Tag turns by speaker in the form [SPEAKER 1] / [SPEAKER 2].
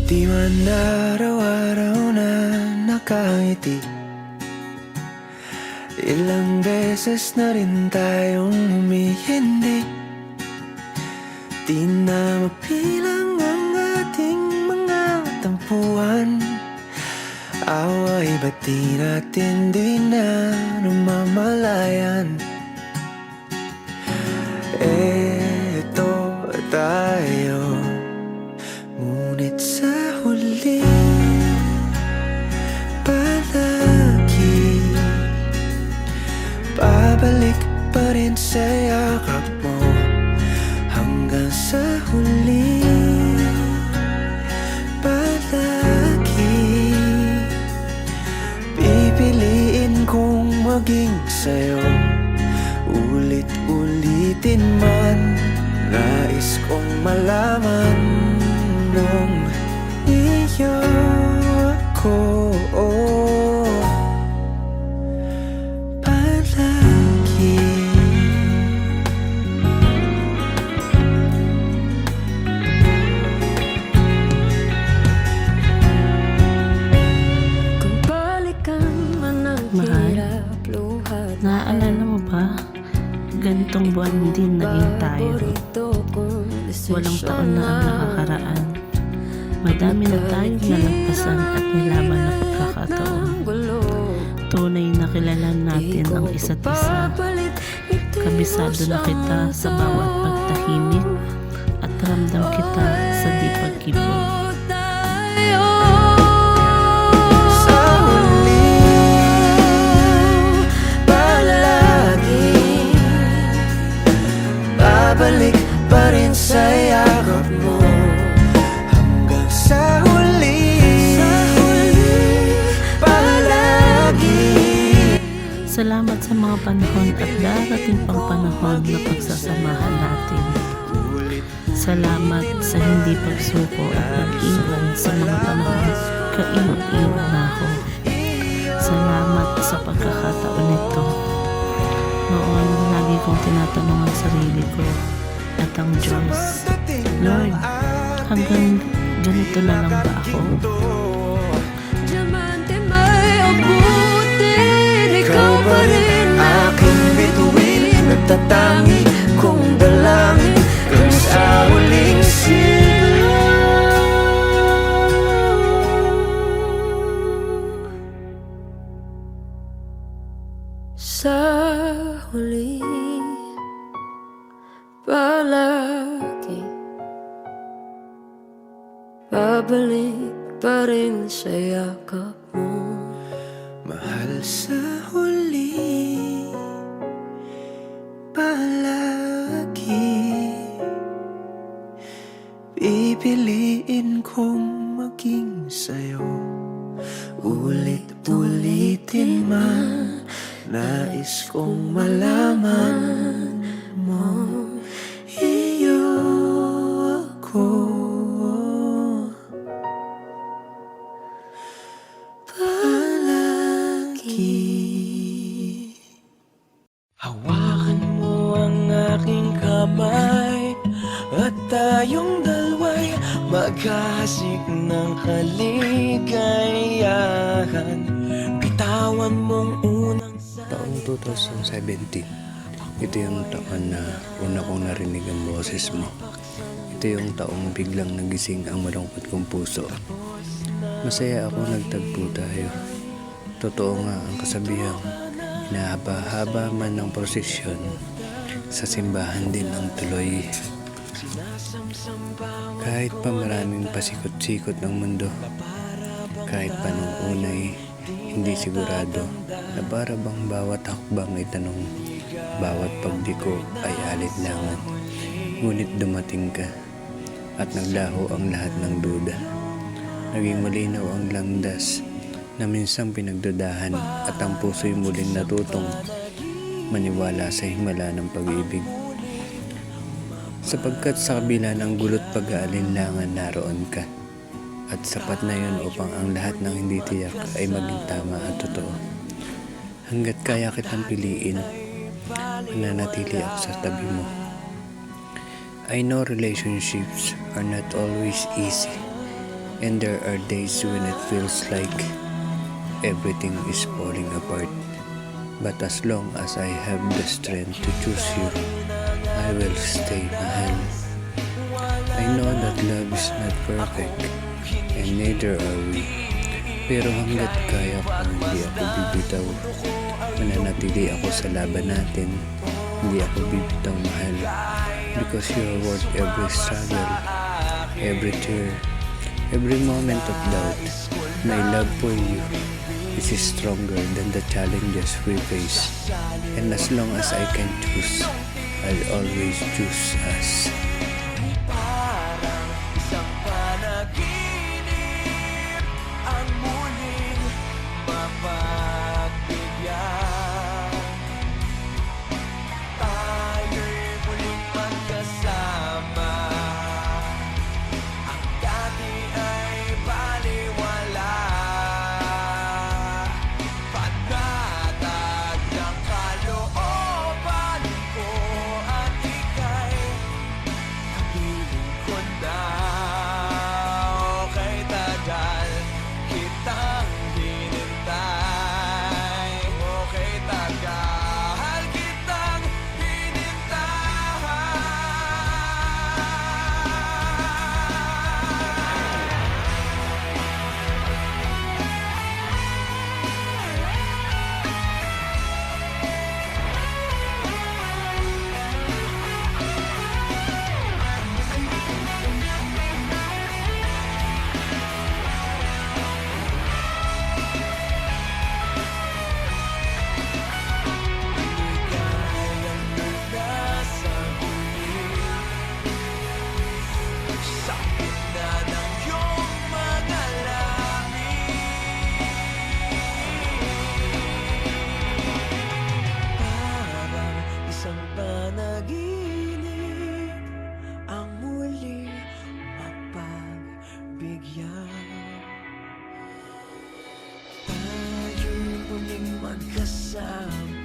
[SPEAKER 1] Di man araw-araw na nakangiti. Ilang beses na rin tayong humihindi. Di na mapilang ang ating mga tampuhan. Away ba't di natin di na namamalayan? Eto tayo, ngunit sa huli palagi babalik pa rin sa yakap mo. Hanggang sa huli palagi pipiliin kong maging sa'yo. Ulit-ulitin man, nais kong malaman nung iyo ako palagi.
[SPEAKER 2] Kung balikan man ang hirap, luhat,
[SPEAKER 3] naaalala mo ba? Ganitong buwan din naging tayo. Walang taon na ang nakakaraan. Madami na tayong nalagpasan at nilaban na pagkakataon. Tunay na kilala natin ang isa't isa. Kabisado na kita sa bawat pagtahimik at ramdam kita sa di pagkibot.
[SPEAKER 1] Babalik pa rin sa yakap mo. Hanggang sa huli palagi.
[SPEAKER 3] Salamat sa mga panahon at darating pang panahon na pagsasamahan natin. Salamat sa hindi pagsuko at pag-iwan sa mga panahon kaiwan-iwan na ako. Salamat sa pagkakataon nito. Noon, lagi kong tinatanong ang sarili ko at ang Diyos, Lord, hanggang ganito na lang ba ako?
[SPEAKER 2] Diamante may abutin, ikaw pa rin
[SPEAKER 1] aking bituin, nagtatangi kong dalangin kung sa huling
[SPEAKER 2] sa huli palagi babalik pa rin sa yakap mo.
[SPEAKER 1] mahal sa huli palagi pipiliin kong maging sa'yo. Ulit-ulitin man, nais kong malaman mo iyo ako palagi. Hawakan mo ang aking kamay at tayong dalawa'y maghahasik ng kaligayahan. Bitawan mong unang
[SPEAKER 4] Taong 2017, ito yung taon na una kong narinig ang boses mo. Ito yung taong biglang nagising ang malungkot kong puso. Masaya ako nagtagpo tayo. Totoo nga ang kasabihang, hinahaba-haba man ng prosesyon, sa simbahan din ang tuloy. Kahit pa maraming pasikot-sikot ng mundo, kahit pa nung unay hindi sigurado, na para bang bawat hakbang ay tanong, bawat pagdiko ay alinlangan. Ngunit dumating ka at naglaho ang lahat ng duda. Naging malinaw ang landas na minsang pinagdudahan at ang puso'y muling natutong maniwala sa himala ng pag-ibig. Sapagkat sa kabila ng gulot pag-aalinlangan naroon ka, at sapat na yun upang ang lahat ng hindi tiyak ay maging tama at totoo. Hanggat kaya kitang piliin, mananatili ako sa tabi mo. I know relationships are not always easy, And there are days when it feels like everything is falling apart. But as long as I have the strength to choose you, I will stay, mahal. I know that love is not perfect, and neither are we. Pero hanggat kaya ko, hindi ako bibitaw. Mananatili ako sa laban natin. Hindi ako bibitaw, mahal. Because you are worth every struggle, every tear, every moment of doubt. My love for you is stronger than the challenges we face. And as long as I can choose, I'll always choose us.
[SPEAKER 1] Parang isang panaginip ang muling mapagbigyan. Tayo'y muling magkasama. Ang dati ay baliwala. Panatag ng kalooban ko at ika'y kapiling ko na. Okay, tagal kitang hinintay. Okay, tagal kitang hinintay. Sa gitna ng iyong mga langit, parang isang panaginip ang muling mapagbigyan. Tayo'y muling magkasama.